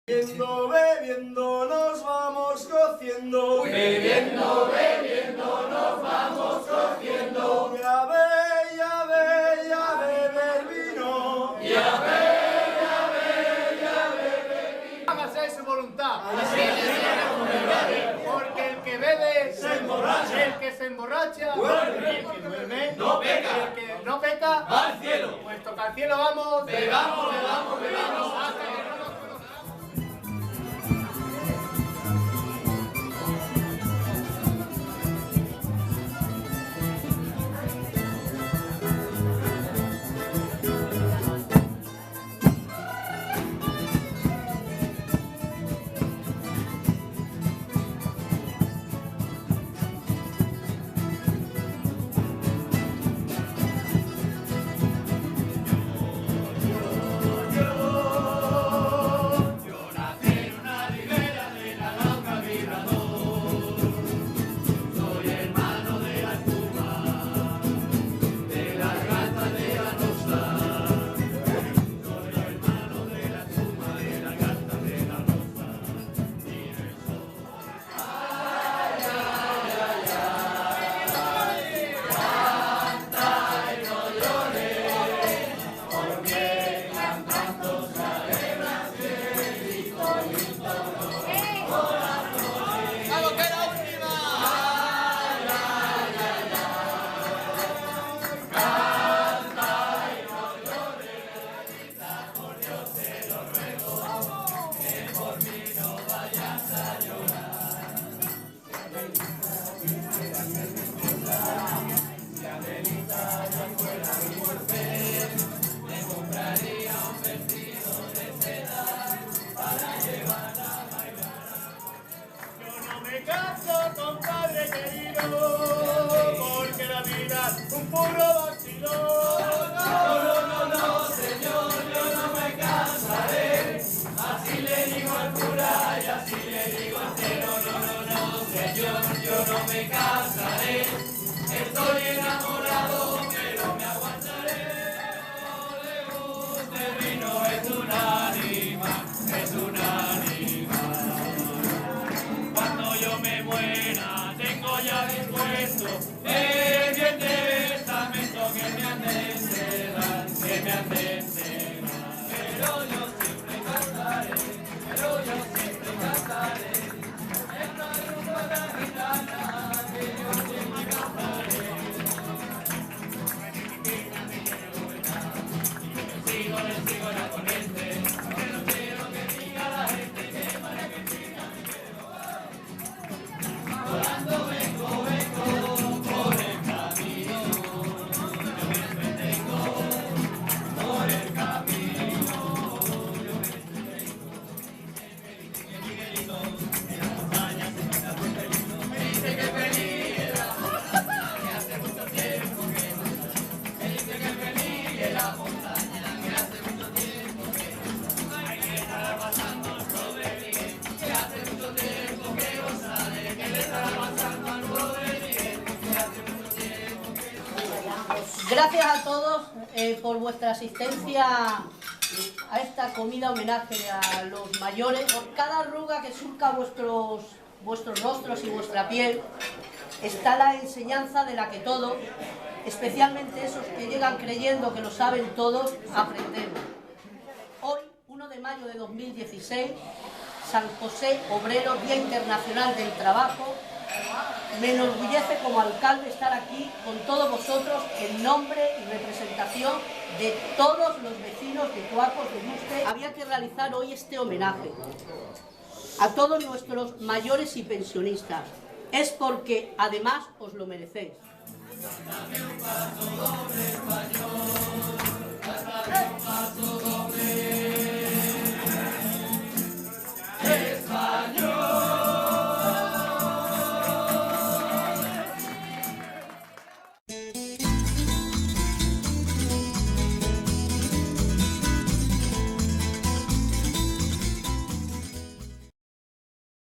Bebiendo, bebiendo nos vamos cociendo. Bebiendo, bebiendo nos vamos cociendo. Y a beber vino. Y a beber vino. Hágase su voluntad. Porque el que bebe Se emborracha. el que se emborracha, Duerme. el que duerme No peca. el que no peca, Va al cielo. puesto que al cielo vamos, Bebamos, bebamos, bebamos. hasta que no nos conozcamos. ¡Vamos, que la última! Yo no me caso, compadre querido, porque la vida es un puro vacilón. No, señor, yo no me casaré. Así le digo al cura y así le digo al cielo. No, señor, yo no me casaré. Estoy enamorado, pero me aguantaré. No le gusta el vino, es un ánima, es un ánima. Cuando yo me muera, tengo ya dispuesto el bien de testamento que me han de enterrar, que me han de enterrar. Pero yo siempre cantaré, pero yo siempre cantaré. Esta rumba tan gitana que yo siempre cantaré. Le sigo la corriente, pero quiero que diga la gente que María Cristina me quiero. Volando vengo por el camino, yo me entretengo por el camino, yo me entretengo. El Miguelito en la montaña se me da muy feliz, me dice que feliz en la montaña, que hace mucho tiempo que no sale. Me dice que feliz en la montaña, que hace mucho tiempo que no sale. Ay, que estará pasando el pobre Miguel, que hace mucho tiempo que no sale, que le estará pasando al pobre Miguel, que hace mucho tiempo que no sale. Gracias a todos por vuestra asistencia a esta comida homenaje a los mayores. Por cada arruga que surca vuestros rostros y vuestra piel está la enseñanza de la que todos, especialmente esos que llegan creyendo que lo saben todos, aprendemos. Hoy, 1 de mayo de 2016, San José Obrero, Día Internacional del Trabajo, me enorgullece como alcalde estar aquí con todos vosotros en nombre y representación de todos los vecinos de Tuacos de Yuste. Había que realizar hoy este homenaje a todos nuestros mayores y pensionistas. Es porque además os lo merecéis.